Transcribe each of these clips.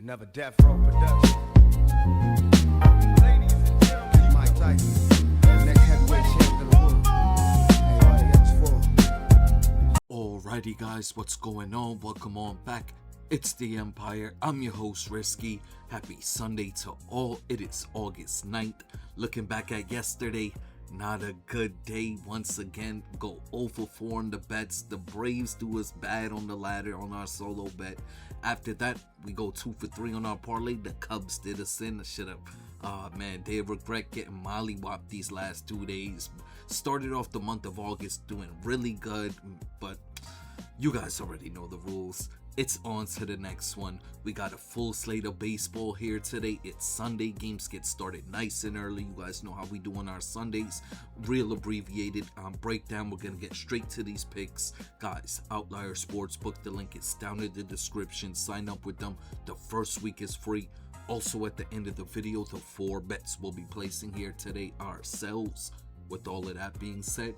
Another Death Row production. Ladies and gentlemen, Mike Tyson, the next heavyweight champion of the world. Everybody else for. Alrighty guys, what's going on? Welcome on back. It's the Empire. I'm your host Risky. Happy Sunday to all. It is August 9th. Looking back at yesterday, not a good day once again. Go 0 for 4 on the bets. The Braves do us bad on the ladder on our solo bet. After that, we go 2 for 3 on our parlay. The Cubs did us in. They regret getting mollywopped these last 2 days. Started off the month of August doing really good, but you guys already know the rules. It's on to the next one. We got a full slate of baseball here today. It's Sunday. Games get started nice and early. You guys know how we do on our Sundays. Real abbreviated breakdown. We're going to get straight to these picks. Guys, Outlier Sportsbook. The link is down in the description. Sign up with them. The first week is free. Also at the end of the video, the 4 bets we'll be placing here today ourselves. With all of that being said,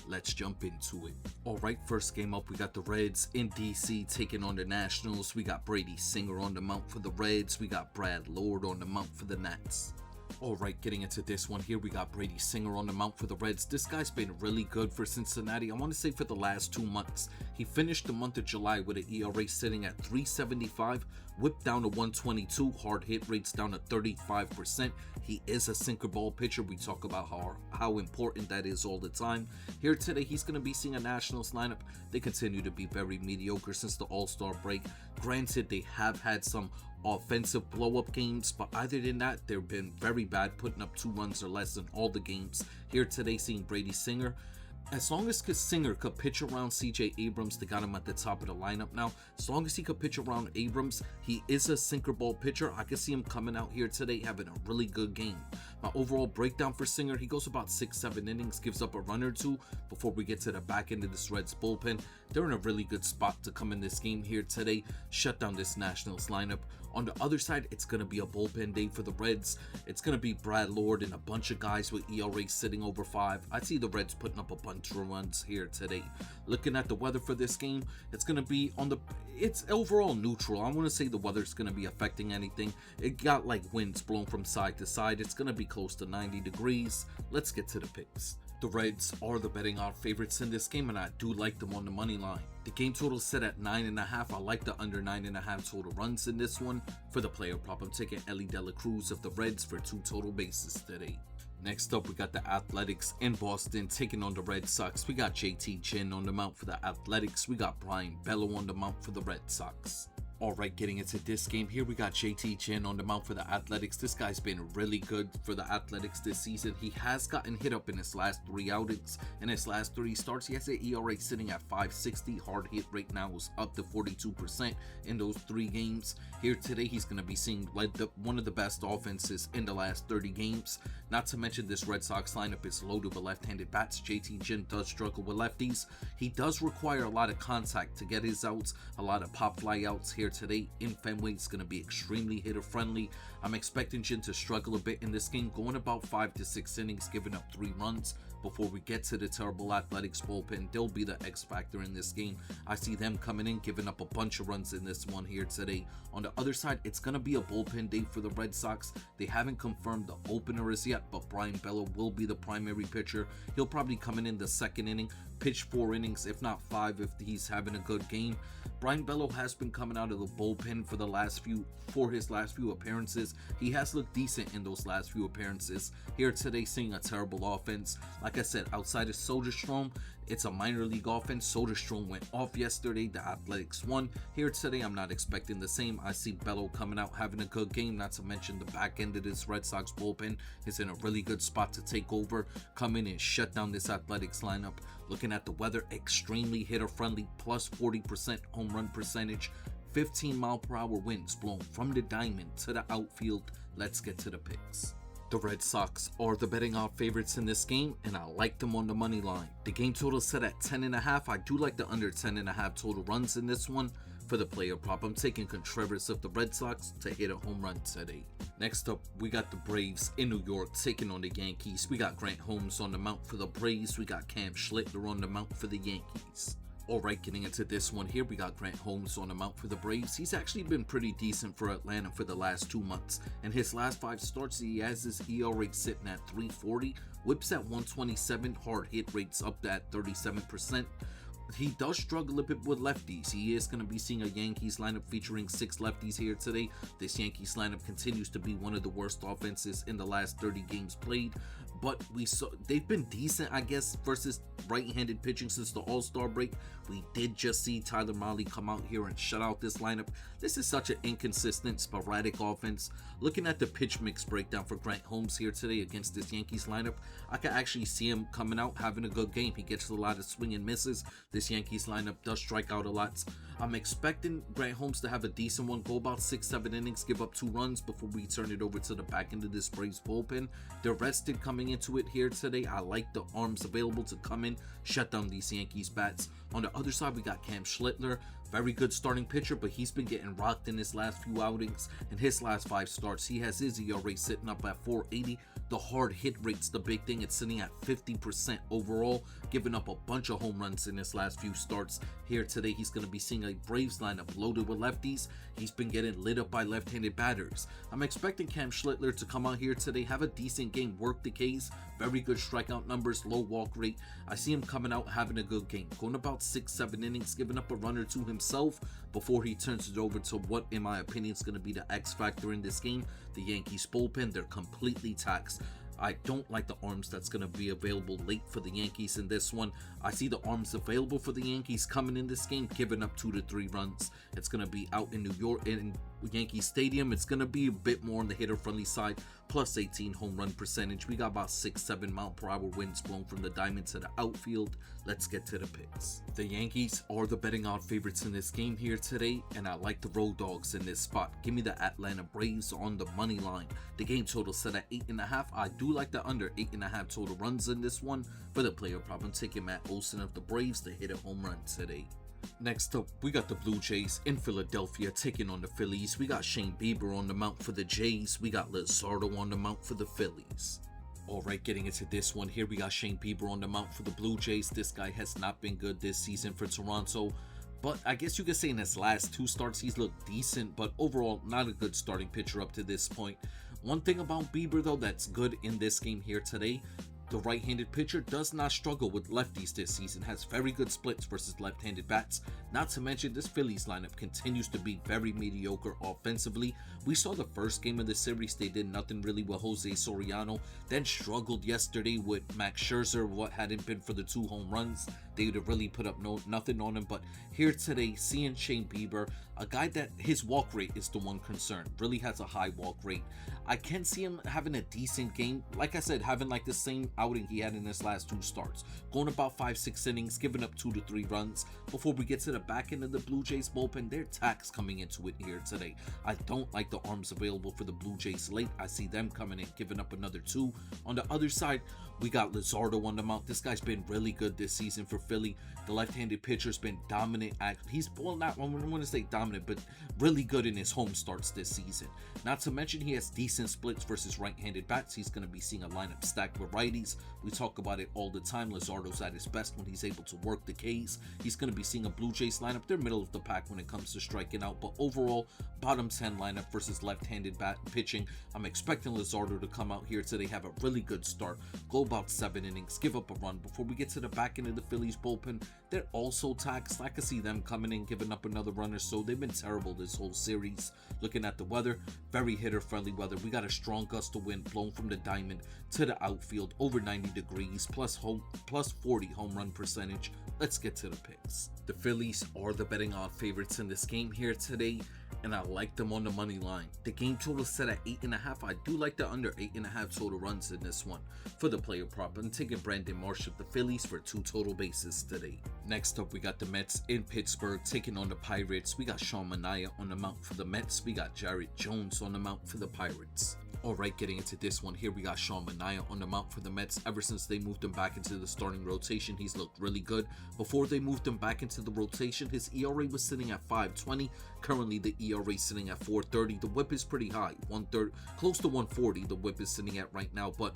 let's jump into it. Alright, first game up, we got the Reds in DC taking on the Nationals. We got Brady Singer on the mount for the Reds. We got Brad Lord on the mount for the Nats. Alright, getting into this one here, we got Brady Singer on the mount for the Reds. This guy's been really good for Cincinnati. I want to say for the last 2 months. He finished the month of July with an ERA sitting at 3.75, whipped down to 1.22, hard hit rates down to 35%. He is a sinker ball pitcher. We talk about how important that is all the time. Here today, he's going to be seeing a Nationals lineup. They continue to be very mediocre since the All-Star break. Granted, they have had some offensive blow-up games, but other than that, they've been very bad, putting up 2 runs or less in all the games. Here today, seeing Brady Singer. As long as Singer could pitch around CJ Abrams, they got him at the top of the lineup now. As long as he could pitch around Abrams, he is a sinker ball pitcher. I can see him coming out here today having a really good game. My overall breakdown for Singer, he goes about 6-7 innings, gives up a run or 2 before we get to the back end of this Reds bullpen. They're in a really good spot to come in this game here today, shut down this Nationals lineup. On the other side, it's going to be a bullpen day for the Reds. It's going to be Brad Lord and a bunch of guys with ERA sitting over 5. I see the Reds putting up a bunch of runs here today. Looking at the weather for this game, it's going to be it's overall neutral. I want to say the weather's going to be affecting anything. It got like winds blown from side to side. It's going to be close to 90 degrees. Let's get to the picks. The Reds are the betting odds favorites in this game, and I do like them on the money line. The game total is set at 9.5. I like the under 9.5 total runs in this one. For the player prop, I'm taking Ellie De La Cruz of the Reds for 2 total bases today. Next up, we got the Athletics in Boston taking on the Red Sox. We got JT Chin on the mount for the Athletics. We got Brian Bello on the mount for the Red Sox. Alright, getting into this game here, we got JT Chin on the mount for the Athletics. This guy's been really good for the Athletics this season. He has gotten hit up in his last 3 outings. In his last 3 starts, he has an ERA sitting at 5.60. Hard hit rate now is up to 42% in those 3 games. Here today, he's going to be seeing one of the best offenses in the last 30 games. Not to mention this Red Sox lineup is loaded with left-handed bats. JT Chin does struggle with lefties. He does require a lot of contact to get his outs, a lot of pop fly outs here today in Fenway. It's going to be extremely hitter friendly. I'm expecting Jin to struggle a bit in this game, going about 5 to 6 innings, giving up 3 runs before we get to the terrible Athletics bullpen. They'll be the X factor in this game. I see them coming in, giving up a bunch of runs in this one here today. On the other side, it's going to be a bullpen day for the Red Sox. They haven't confirmed the opener as yet, but Brian Bello will be the primary pitcher. He'll probably come in the 2nd inning, pitch 4 innings, if not 5 if he's having a good game. Brian Bello has been coming out of the bullpen for his last few appearances. He has looked decent in those last few appearances. Here today, seeing a terrible offense. Like I said, outside of Soderstrom, it's a minor league offense. Soderstrom went off yesterday. The Athletics won. Here today, I'm not expecting the same. I see Bello coming out having a good game. Not to mention the back end of this Red Sox bullpen is in a really good spot to take over, come in and shut down this Athletics lineup. Looking at the weather, extremely hitter friendly, plus 40% home run percentage, 15-mile-per-hour winds blown from the diamond to the outfield. Let's get to the picks. The Red Sox are the betting odds favorites in this game, and I like them on the money line. The game total is set at 10.5. I do like the under 10.5 total runs in this one. For the player prop, I'm taking Contreras of the Red Sox to hit a home run today. Next up, we got the Braves in New York taking on the Yankees. We got Grant Holmes on the mount for the Braves. We got Cam Schlittler on the mount for the Yankees. Alright, getting into this one here, we got Grant Holmes on the mount for the Braves. He's actually been pretty decent for Atlanta for the last 2 months. In his last 5 starts, he has his ERA sitting at 3.40, whips at 127, hard hit rates up at 37%. He does struggle a bit with lefties. He is going to be seeing a Yankees lineup featuring 6 lefties here today. This Yankees lineup continues to be one of the worst offenses in the last 30 games played, but we saw they've been decent, I guess, versus right-handed pitching since the All-Star break. We did just see Tyler Mahle come out here and shut out this lineup. This is such an inconsistent, sporadic offense. Looking at the pitch mix breakdown for Grant Holmes here today against this Yankees lineup, I can actually see him coming out having a good game. He gets a lot of swing and misses. This Yankees lineup does strike out a lot. I'm expecting Grant Holmes to have a decent one, go about 6-7 innings, give up 2 runs before we turn it over to the back end of this Braves bullpen. They're rested coming into it here today. I like the arms available to come in, shut down these Yankees bats. On the other side, we got Cam Schlittler. Very good starting pitcher, but he's been getting rocked in his last few outings. In his last 5 starts, he has his ERA sitting up at 4.80. The hard hit rate's the big thing. It's sitting at 50% overall, giving up a bunch of home runs in his last few starts. Here today, he's going to be seeing a Braves lineup loaded with lefties. He's been getting lit up by left-handed batters. I'm expecting Cam Schlittler to come out here today, have a decent game, work the Ks, very good strikeout numbers, low walk rate. I see him coming out having a good game, going about 6-7 innings, giving up a run or 2 himself before he turns it over to what, in my opinion, is going to be the X factor in this game. The Yankees bullpen, they're completely taxed. I don't like the arms that's going to be available late for the Yankees in this one. I see the arms available for the Yankees coming in this game, giving up 2 to 3 runs. It's going to be out in New York, in Yankee Stadium. It's going to be a bit more on the hitter-friendly side, plus 18 home run percentage. We got about 6-7 mile-per-hour winds blowing from the diamond to the outfield. Let's get to the picks. The Yankees are the betting odd favorites in this game here today, and I like the road dogs in this spot. Give me the Atlanta Braves on the money line. The game total set at 8.5. I do like the under 8.5 total runs in this one. For the player prop, I'm taking Matt Olson of the Braves to hit a home run today. Next up, we got the Blue Jays in Philadelphia taking on the Phillies. We got Shane Bieber on the mount for the Jays. We got Luzardo on the mount for the Phillies. Alright, getting into this one here, we got Shane Bieber on the mount for the Blue Jays. This guy has not been good this season for Toronto, but I guess you could say in his last 2 starts he's looked decent, but overall not a good starting pitcher up to this point. One thing about Bieber though that's good in this game here today, the right-handed pitcher does not struggle with lefties this season, has very good splits versus left-handed bats. Not to mention, this Phillies lineup continues to be very mediocre offensively. We saw the first game of the series, they did nothing really with Jose Soriano, then struggled yesterday with Max Scherzer. What hadn't been for the 2 home runs, they would have really put up nothing on him. But here today, seeing Shane Bieber, a guy that his walk rate is the one concern, really has a high walk rate. I can see him having a decent game. Like I said, having like the same outing he had in his last 2 starts, going about 5-6 innings, giving up 2 to 3 runs. Before we get to the back end of the Blue Jays bullpen, they're taxed coming into it here today. I don't like the arms available for the Blue Jays late. I see them coming in, giving up another 2. On the other side, we got Luzardo on the mount. This guy's been really good this season for Philly. The left-handed pitcher's been dominant. He's, well, not, I want to say dominant, but really good in his home starts this season. Not to mention, he has decent splits versus right-handed bats. He's going to be seeing a lineup stacked with righties. We talk about it all the time. Luzardo's at his best when he's able to work the Ks. He's going to be seeing a Blue Jays lineup. They're middle of the pack when it comes to striking out, but overall, bottom 10 lineup versus left-handed bat pitching. I'm expecting Luzardo to come out here today, have a really good start, go about 7 innings, give up a run. Before we get to the back end of the Phillies bullpen, they're also taxed. I can see them coming in, giving up another run or so. They've been terrible this whole series. Looking at the weather, very hitter-friendly weather. We got a strong gust of wind blowing from the diamond to the outfield, over 90 degrees, plus 40 home run percentage. Let's get to the picks. The Phillies are the betting odd favorites in this game here today, and I like them on the money line. The game total is set at 8.5. I do like the under 8.5 total runs in this one. For the player prop, I'm taking Brandon Marsh of the Phillies for 2 total bases today. Next up, we got the Mets in Pittsburgh taking on the Pirates. We got Sean Manaea on the mount for the Mets. We got Jared Jones on the mount for the Pirates. Alright, getting into this one here, we got Sean Manaea on the mount for the Mets. Ever since they moved him back into the starting rotation, he's looked really good. Before they moved him back into the rotation, his ERA was sitting at 5.20. Currently, the ERA is sitting at 4.30. The whip is pretty high, 1/3, close to 140. The whip is sitting at right now, but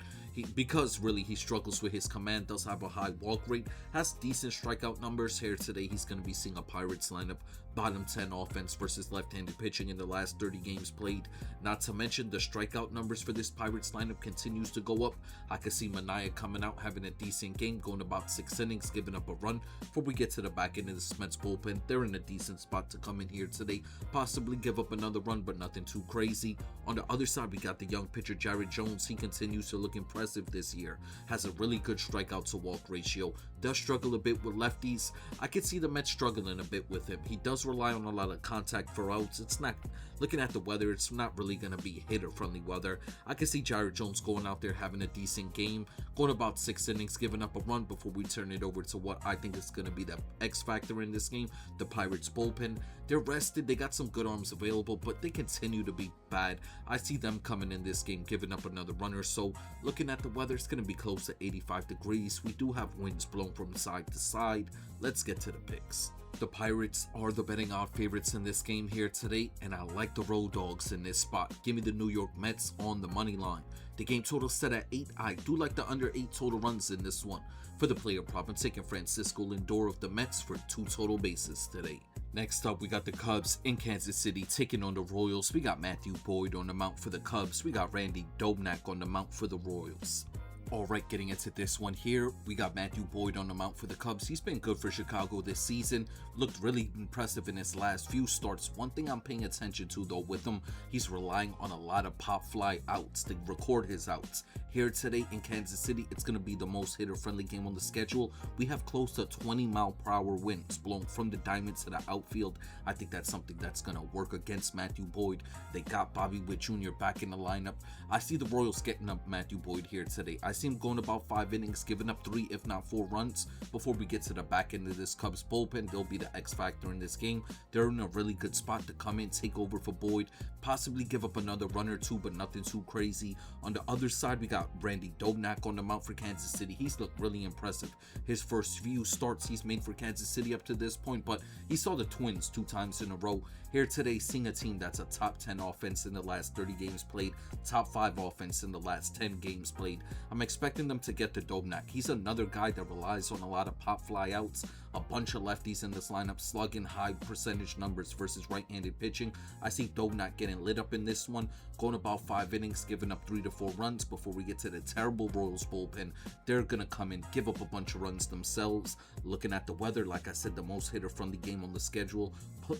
because really he struggles with his command, does have a high walk rate, has decent strikeout numbers. Here today, he's going to be seeing a Pirates lineup, bottom 10 offense versus left-handed pitching in the last 30 games played. Not to mention the strikeout numbers for this Pirates lineup continues to go up. I could see Manaea coming out, having a decent game, going about 6 innings, giving up a run. Before we get to the back end of the Mets bullpen, they're in a decent spot to come in here today, possibly give up another run, but nothing too crazy. On the other side, we got the young pitcher Jared Jones. He continues to look impressive this year, has a really good strikeout to walk ratio, does struggle a bit with lefties. I could see the Mets struggling a bit with him. He does rely on a lot of contact for outs. It's not, looking at the weather, it's not really going to be hitter friendly weather. I can see Jared Jones going out there having a decent game, going about 6 innings, giving up a run before we turn it over to what I think is going to be the X factor in this game, the Pirates bullpen. They're rested, they got some good arms available, but they continue to be bad. I see them coming in this game, giving up another run or so. Looking at the weather, it's going to be close to 85 degrees. We do have winds blown from side to side. Let's get to the picks. The Pirates are the betting odd favorites in this game here today, and I like the road dogs in this spot. Give me the New York Mets on the money line. The game total set at 8. I do like the under 8 total runs in this one. For the player prop, I'm taking Francisco Lindor of the Mets for 2 total bases today. Next up, we got the Cubs in Kansas City taking on the Royals. We got Matthew Boyd on the mount for the Cubs. We got Randy Dobnak on the mount for the Royals. Alright, getting into this one here, we got Matthew Boyd on the mount for the Cubs. He's been good for Chicago this season, looked really impressive in his last few starts. One thing I'm paying attention to though with him, he's relying on a lot of pop fly outs to record his outs. Here today in Kansas City, it's going to be the most hitter friendly game on the schedule. We have close to 20-mile-per-hour winds blowing from the diamond to the outfield. I think that's something that's going to work against Matthew Boyd. They got Bobby Witt Jr. back in the lineup. I see the Royals getting up Matthew Boyd here today. I see him going about 5 innings, giving up 3 if not 4 runs. Before we get to the back end of this Cubs bullpen, they'll be the X factor in this game. They're in a really good spot to come in, take over for Boyd, possibly give up another run or two, but nothing too crazy. On the other side, we got Randy Dobnak on the mount for Kansas City. He's looked really impressive. His first few starts he's made for Kansas City up to this point, but he saw the Twins 2 times in a row. Here today, seeing a team that's a top 10 offense in the last 30 games played, top 5 offense in the last 10 games played. I'm expecting them to get to Dobnak. He's another guy that relies on a lot of pop fly outs, a bunch of lefties in this lineup, slugging high percentage numbers versus right-handed pitching. I see Dobnak getting lit up in this one, going about 5 innings, giving up 3 to 4 runs before we get to the terrible Royals bullpen. They're gonna come in, give up a bunch of runs themselves. Looking at the weather, like I said, the most hitter-friendly game on the schedule.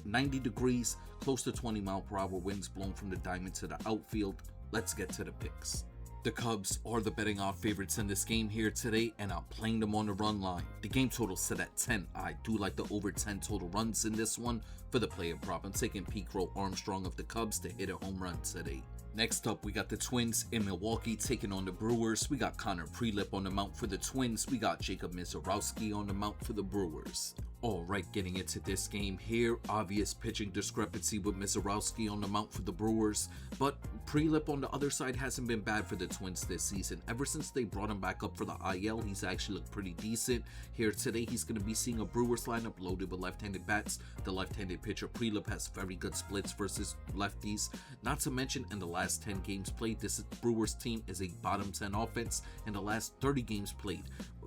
90 degrees, close to 20-mile-per-hour winds blown from the diamond to the outfield. Let's get to the picks. The Cubs are the betting odd favorites in this game here today, and I'm playing them on the run line. The game total set at 10. I do like the over 10 total runs in this one. For the player prop, I'm taking Pete Armstrong of the Cubs to hit a home run today. Next up, we got the Twins in Milwaukee taking on the Brewers. We got Connor Prelip on the mount for the Twins. We got Jacob Misiorowski on the mount for the Brewers. Alright, getting into this game here, obvious pitching discrepancy with Misiorowski on the mount for the Brewers, but Prelip on the other side hasn't been bad for the Twins this season. Ever since they brought him back up for the IL, he's actually looked pretty decent. Here today, he's going to be seeing a Brewers lineup loaded with left-handed bats. The left-handed pitcher Prelip has very good splits versus lefties. Not to mention, in the last 10 games played, this Brewers team is a bottom 10 offense. In the last 30 games played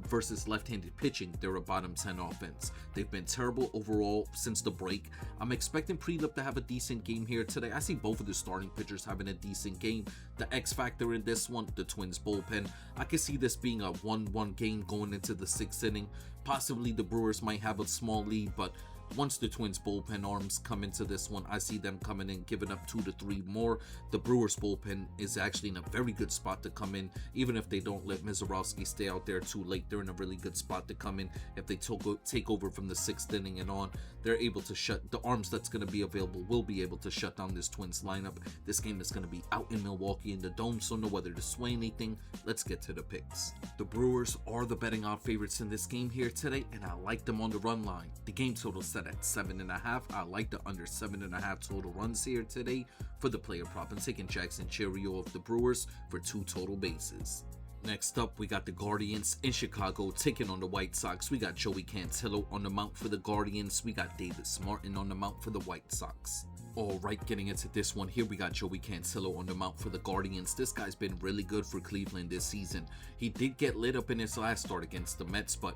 versus left-handed pitching, they're a bottom 10 offense. They've been terrible overall since the break. I'm expecting Prelip to have a decent game here today. I see both of the starting pitchers having a decent game. The X factor in this one, the Twins bullpen. I can see this being a 1-1 game going into the 6th inning. Possibly the Brewers might have a small lead, but once the Twins bullpen arms come into this one, I see them coming in, giving up 2 to 3 more. The Brewers bullpen is actually in a very good spot to come in. Even if they don't let Misiorowski stay out there too late, they're in a really good spot to come in. If they take over from the 6th inning and on, they're able to shut the arms that's going to be available, will be able to shut down this Twins lineup. This game is going to be out in Milwaukee in the Dome, so no weather to sway anything. Let's get to the picks. The Brewers are the betting odd favorites in this game here today, and I like them on the run line. The game total set set at 7.5. I like the under 7.5 total runs here today for the player prop. I'm taking Jackson Chourio of the Brewers for 2 total bases. Next up, we got the Guardians in Chicago taking on the White Sox. We got Joey Cantillo on the mount for the Guardians. We got Davis Martin on the mount for the White Sox. Alright, getting into this one here, we got Joey Cantillo on the mount for the Guardians. This guy's been really good for Cleveland this season. He did get lit up in his last start against the Mets, but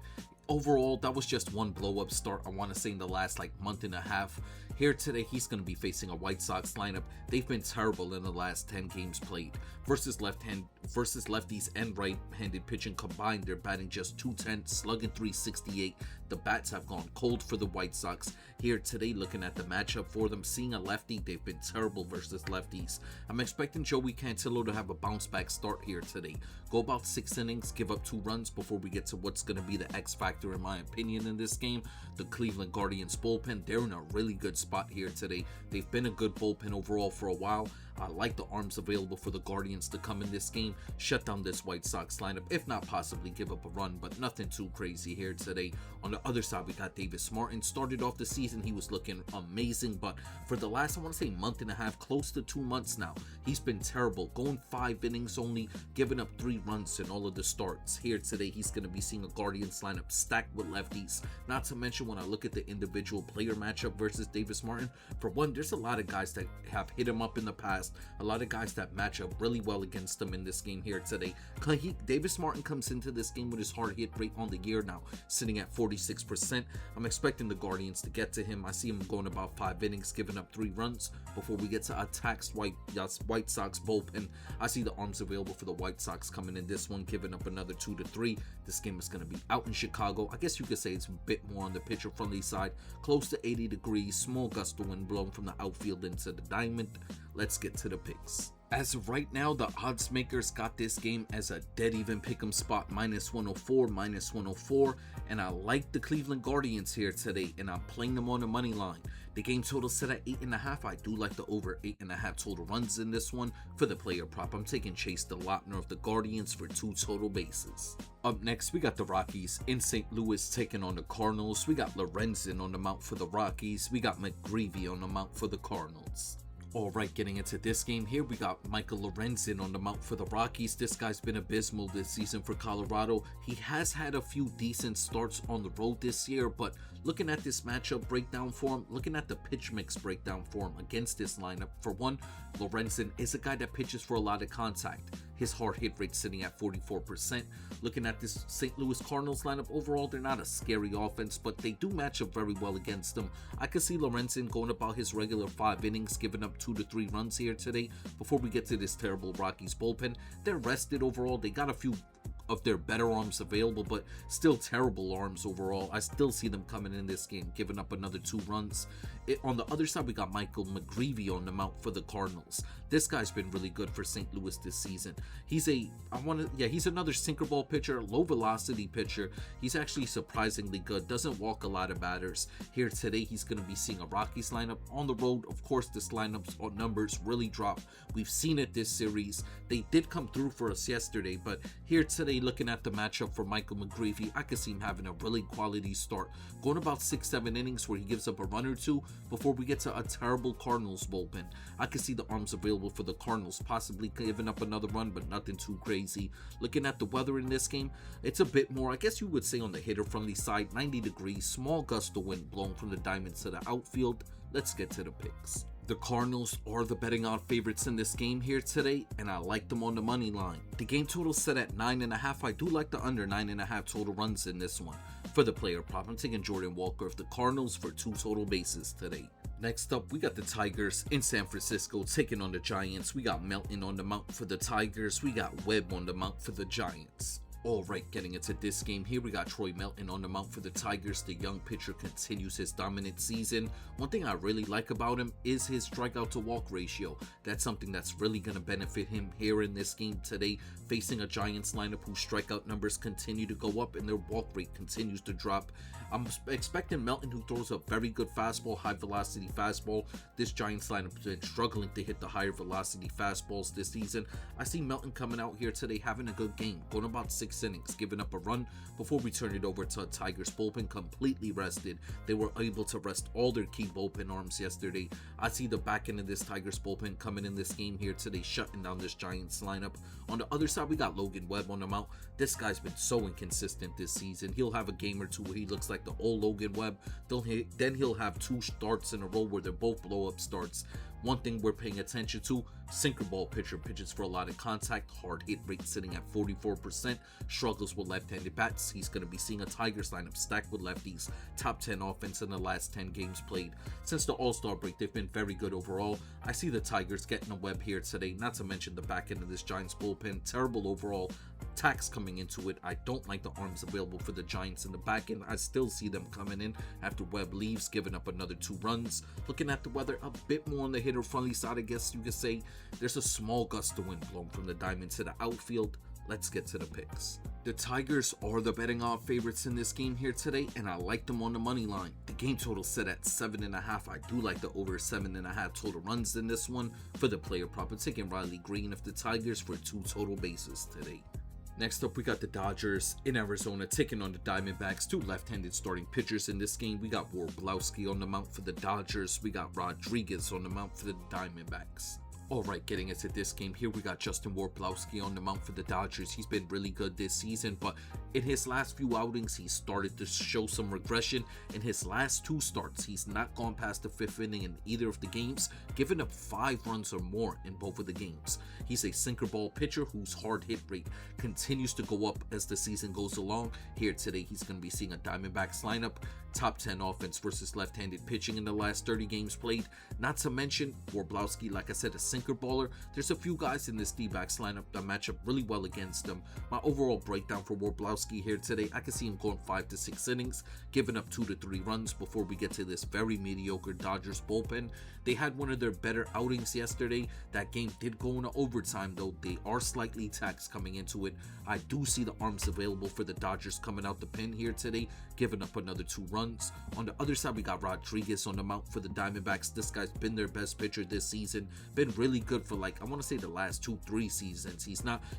overall, that was just one blow-up start, I want to say in the last month and a half. Here today, he's going to be facing a White Sox lineup. They've been terrible in the last 10 games played. Versus lefties and right-handed pitching combined, they're batting just .210, slugging .368. The bats have gone cold for the White Sox. Here today, looking at the matchup for them, seeing a lefty, they've been terrible versus lefties. I'm expecting Joey Cantillo to have a bounce-back start here today. Go about 6 innings, give up 2 runs before we get to what's going to be the X factor in my opinion in this game. The Cleveland Guardians bullpen, they're in a really good spot here today. They've been a good bullpen overall for a while. I like the arms available for the Guardians to come in this game, shut down this White Sox lineup, if not possibly give up a run, but nothing too crazy here today. On the other side, we got Davis Martin. Started off the season, he was looking amazing, but for the last, I want to say, month and a half, close to 2 months now, he's been terrible. Going 5 innings only, giving up 3 runs in all of the starts. Here today, he's going to be seeing a Guardians lineup stacked with lefties. Not to mention, when I look at the individual player matchup versus Davis Martin, for one, there's a lot of guys that have hit him up in the past. A lot of guys that match up really well against him in this game here today. Davis Martin comes into this game with his hard hit rate on the year now, sitting at 46%. I'm expecting the Guardians to get to him. I see him going about 5 innings, giving up 3 runs before we get to attacks White Sox bullpen. I see the arms available for the White Sox coming in this one, giving up another 2 to 3. This game is going to be out in Chicago. I guess you could say it's a bit more on the pitcher-friendly side. Close to 80 degrees, small gust of wind blown from the outfield into the diamond. Let's get to the picks. As of right now, the odds makers got this game as a dead even pick'em spot, -104, -104, and I like the Cleveland Guardians here today, and I'm playing them on the money line. The game total set at 8.5. I do like the over 8.5 total runs in this one. For the player prop, I'm taking Chase DeLautner of the Guardians for 2 total bases. Up next, we got the Rockies in St. Louis taking on the Cardinals. We got Lorenzen on the mount for the Rockies. We got McGreevy on the mount for the Cardinals. Alright, getting into this game here, we got Michael Lorenzen on the mount for the Rockies. This guy's been abysmal this season for Colorado. He has had a few decent starts on the road this year, but looking at this matchup breakdown for him, looking at the pitch mix breakdown for him against this lineup, for one, Lorenzen is a guy that pitches for a lot of contact. His hard hit rate sitting at 44%. Looking at this St. Louis Cardinals lineup, overall, they're not a scary offense, but they do match up very well against them. I could see Lorenzen going about his regular 5 innings, giving up 2 to 3 runs here today before we get to this terrible Rockies bullpen. They're rested overall. They got a few of their better arms available, but still terrible arms overall. I still see them coming in this game, giving up another 2 runs. On the other side, we got Michael McGreevy on the mount for the Cardinals. This guy's been really good for St. Louis this season. He's another sinker ball pitcher, low velocity pitcher. He's actually surprisingly good, doesn't walk a lot of batters. Here today, he's going to be seeing a Rockies lineup on the road. Of course, this lineup's numbers really drop. We've seen it this series. They did come through for us yesterday, but here today, looking at the matchup for Michael McGreevy, I could see him having a really quality start, going about 6-7 innings where he gives up a run or 2 before we get to a terrible Cardinals bullpen. I could see the arms available for the Cardinals, possibly giving up another run, but nothing too crazy. Looking at the weather in this game, it's a bit more, I guess you would say, on the hitter-friendly side. 90 degrees, small gust of wind blown from the diamond to the outfield. Let's get to the picks. The Cardinals are the betting odd favorites in this game here today, and I like them on the money line. The game total set at 9.5. I do like the under 9.5 total runs in this one. For the player prop, I'm taking Jordan Walker of the Cardinals for 2 total bases today. Next up, we got the Tigers in San Francisco taking on the Giants. We got Melton on the mount for the Tigers. We got Webb on the mount for the Giants. Alright, getting into this game here, we got Troy Melton on the mount for the Tigers. The young pitcher continues his dominant season. One thing I really like about him is his strikeout to walk ratio. That's something that's really going to benefit him here in this game today, facing a Giants lineup whose strikeout numbers continue to go up and their walk rate continues to drop. I'm expecting Melton, who throws a very good fastball, high velocity fastball. This Giants lineup has been struggling to hit the higher velocity fastballs this season. I see Melton coming out here today having a good game, going about 6 6 innings, giving up a run before we turn it over to Tigers bullpen completely rested. They were able to rest all their key bullpen arms yesterday. I see the back end of this Tigers bullpen coming in this game here today, shutting down this Giants lineup. On the other side, we got Logan Webb on the mound. This guy's been so inconsistent this season. He'll have a game or two where he looks like the old Logan Webb. Then he'll have 2 starts in a row where they're both blow-up starts. One thing we're paying attention to, sinker ball pitcher, pitches for a lot of contact, hard hit rate sitting at 44%, struggles with left-handed bats. He's going to be seeing a Tigers lineup stacked with lefties, top 10 offense in the last 10 games played. Since the All-Star break, they've been very good overall. I see the Tigers getting a Webb here today, not to mention the back end of this Giants bullpen, terrible overall. Tax coming into it. I don't like the arms available for the Giants in the back end. I still see them coming in after Webb leaves, giving up another 2 runs. Looking at the weather, a bit more on the hitter friendly side, I guess you could say. There's a small gust of wind blowing from the diamond to the outfield. Let's get to the picks. The Tigers are the betting odd favorites in this game here today, and I like them on the money line. The game total set at 7.5. I do like the over 7.5 total runs in this one. For the player prop, I'm taking Riley Green of the Tigers for 2 total bases today. Next up, we got the Dodgers in Arizona taking on the Diamondbacks, 2 left-handed starting pitchers in this game. We got Warblowski on the mound for the Dodgers. We got Rodriguez on the mound for the Diamondbacks. Alright, getting into this game here, we got Justin Warblowski on the mound for the Dodgers. He's been really good this season, but in his last few outings, he started to show some regression. In his last 2 starts, he's not gone past the 5th inning in either of the games, giving up 5 runs or more in both of the games. He's a sinker ball pitcher whose hard hit rate continues to go up as the season goes along. Here today, he's going to be seeing a Diamondbacks lineup, top 10 offense versus left-handed pitching in the last 30 games played. Not to mention, Warblowski, like I said, a sinker baller. There's a few guys in this D-backs lineup that match up really well against him. My overall breakdown for Warblowski here today, I can see him going 5 to 6 innings, giving up 2 to 3 runs before we get to this very mediocre Dodgers bullpen. They had one of their better outings yesterday. That game did go into overtime though. They are slightly taxed coming into it. I do see the arms available for the Dodgers coming out the pen here today, giving up another 2 runs. On the other side, we got Rodriguez on the mound for the Diamondbacks. This guy's been their best pitcher this season, been really good for, like, I want to say the last 2-3 seasons.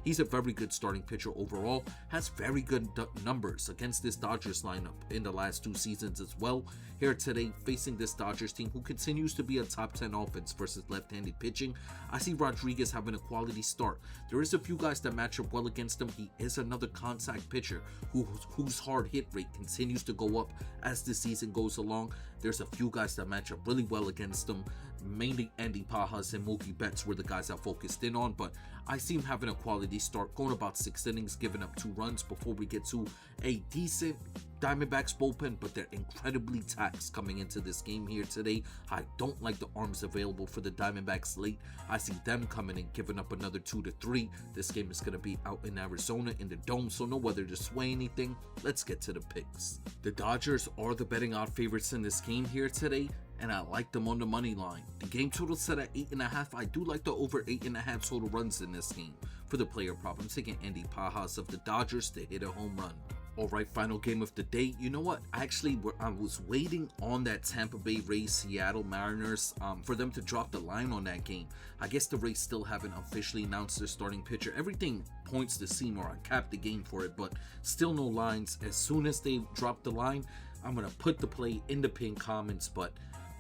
He's a very good starting pitcher overall, has very good numbers against this Dodgers lineup in the last 2 seasons as well. Here today, facing this Dodgers team who continues to be a top 10 offense versus left-handed pitching, I see Rodriguez having a quality start. There is a few guys that match up well against him. He is another contact pitcher whose hard hit rate continues to go up as the season goes along. There's a few guys that match up really well against him. Mainly Andy Pajas and Mookie Betts were the guys I focused in on, but I see him having a quality start, going about 6 innings, giving up 2 runs before we get to a decent Diamondbacks bullpen, but they're incredibly taxed coming into this game here today. I don't like the arms available for the Diamondbacks late. I see them coming in, giving up another 2 to 3. This game is going to be out in Arizona in the Dome, so no weather to sway anything. Let's get to the picks. The Dodgers are the betting odd favorites in this game here today, and I like them on the money line. The game total set at 8.5. I do like the over 8.5 total runs in this game. For the player prop, I'm taking Andy Pajas of the Dodgers to hit a home run. Alright, final game of the day. You know what? I was waiting on that Tampa Bay Rays Seattle Mariners for them to drop the line on that game. I guess the Rays still haven't officially announced their starting pitcher. Everything points to Seymour. I capped the game for it, but still no lines. As soon as they drop the line, I'm going to put the play in the pinned comments, but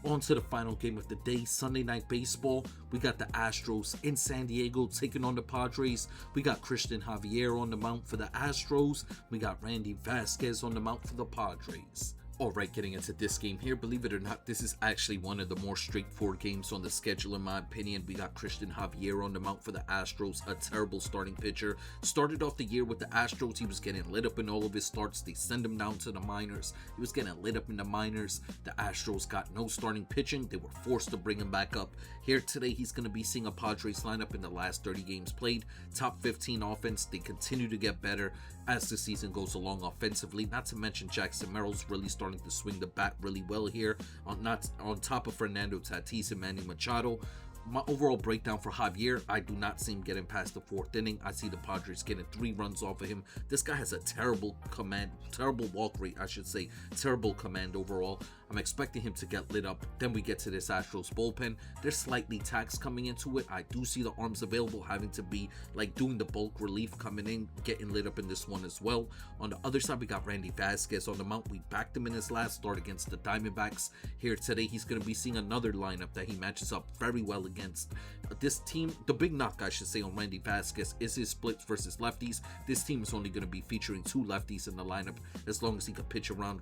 on to the final game of the day, Sunday Night Baseball. We got the Astros in San Diego taking on the Padres. We got Christian Javier on the mound for the Astros. We got Randy Vasquez on the mound for the Padres. Alright, getting into this game here, believe it or not, this is actually one of the more straightforward games on the schedule in my opinion. We got Christian Javier on the mound for the Astros, a terrible starting pitcher. Started off the year with the Astros, he was getting lit up in all of his starts. They send him down to the minors. He was getting lit up in the minors. The Astros got no starting pitching. They were forced to bring him back up. Here today, he's going to be seeing a Padres lineup in the last 30 games played. Top 15 offense. They continue to get better as the season goes along offensively. Not to mention Jackson Merrill's really starting to swing the bat really well here on top of Fernando Tatis and Manny Machado. My overall breakdown for Javier, I do not see him getting past the 4th inning. I see the Padres getting 3 runs off of him. This guy has a terrible walk rate, I should say. Terrible command overall. I'm expecting him to get lit up. Then we get to this Astros bullpen. They're slightly taxed coming into it. I do see the arms available having to be like doing the bulk relief coming in, getting lit up in this one as well. On the other side, we got Randy Vasquez on the mount. We backed him in his last start against the Diamondbacks. Here today, he's going to be seeing another lineup that he matches up very well against. This team, the big knock I should say on Randy Vasquez is his splits versus lefties. This team is only going to be featuring 2 lefties in the lineup. As long as he could pitch around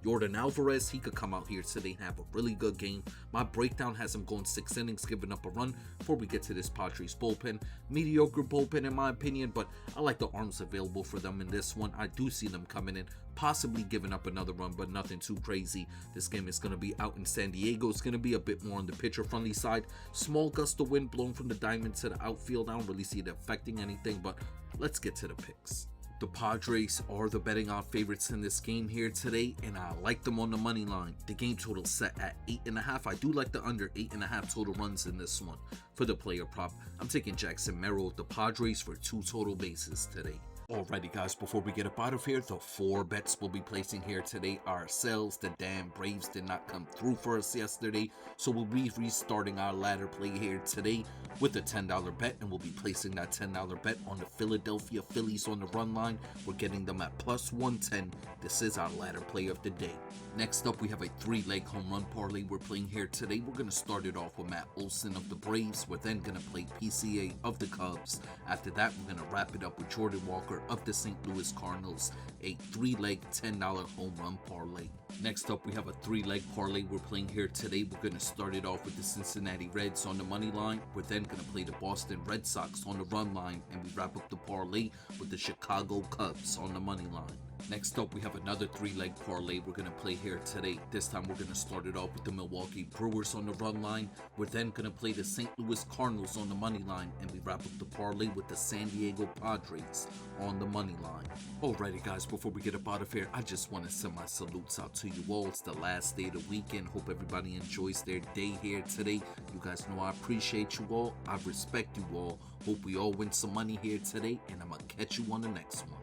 Jordan Alvarez, he could come out here today and have a really good game. My breakdown has him going 6 innings, giving up a run. Before we get to this Padres bullpen, mediocre bullpen in my opinion, but I like the arms available for them in this one. I do see them coming in, possibly giving up another run, but nothing too crazy. This game is going to be out in San Diego. It's going to be a bit more on the pitcher-friendly side. Small gust of wind blown from the diamond to the outfield. I don't really see it affecting anything, but let's get to the picks. The Padres are the betting odds favorites in this game here today, and I like them on the money line. The game total set at 8.5. I do like the under 8.5 total runs in this one. For the player prop, I'm taking Jackson Merrill of the Padres for 2 total bases today. Alrighty guys, before we get up out of here, the 4 bets we'll be placing here today are ourselves. The damn Braves did not come through for us yesterday, so we'll be restarting our ladder play here today with a $10 bet, and we'll be placing that $10 bet on the Philadelphia Phillies on the run line. We're getting them at plus 110. This is our ladder play of the day. Next up, we have a 3-leg home run parlay we're playing here today. We're going to start it off with Matt Olson of the Braves. We're then going to play PCA of the Cubs. After that, we're going to wrap it up with Jordan Walker of the St. Louis Cardinals, a 3-leg $10 home run parlay. Next up, we have a 3-leg parlay we're playing here today. We're going to start it off with the Cincinnati Reds on the money line. We're then going to play the Boston Red Sox on the run line, and we wrap up the parlay with the Chicago Cubs on the money line. Next up, we have another 3-leg parlay we're going to play here today. This time, we're going to start it off with the Milwaukee Brewers on the run line. We're then going to play the St. Louis Cardinals on the money line, and we wrap up the parlay with the San Diego Padres on the money line. Alrighty guys, before we get up out of here, I just want to send my salutes out to you all. It's the last day of the weekend. Hope everybody enjoys their day here today. You guys know I appreciate you all. I respect you all. Hope we all win some money here today, and I'm going to catch you on the next one.